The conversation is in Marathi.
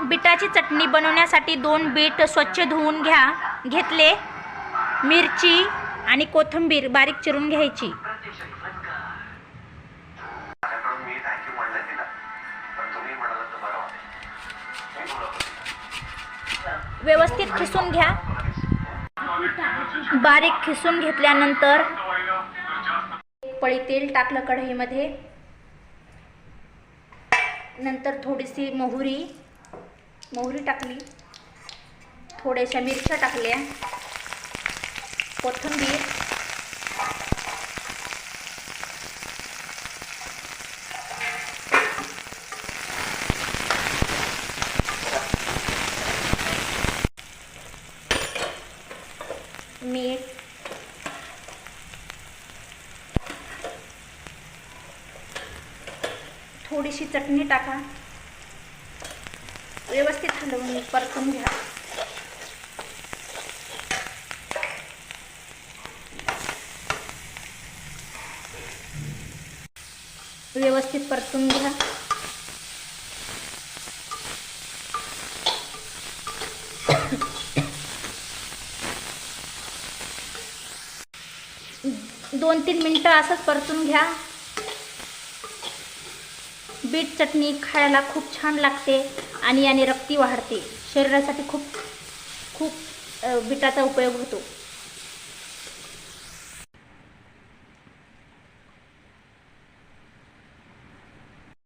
बीटाची चटणी बनवण्यासाठी 2 बीट स्वच्छ धुवून घेतले. मिरची आणि कोथिंबीर बारीक चिरून घ्यायची. व्यवस्थित खिसून घ्या. बारीक खिसून घेतल्यानंतर पळी तेल टाकलं कढईमध्ये. नंतर थोडीशी मोहरी टाकली. थोड्याशा मिरच्या टाकल्या. कोथिंबीर, मीठ, थोडीशी चटणी टाका. व्यवस्थित हलवून परतून घ्या. व्यवस्थित परतून घ्या. दोन 3 मिनिटं असंच परतून घ्या. बीट चटणी खायला खूप छान लागते आणि याने रक्ती वाढते. शरीरासाठी खूप बीटाचा उपयोग होतो.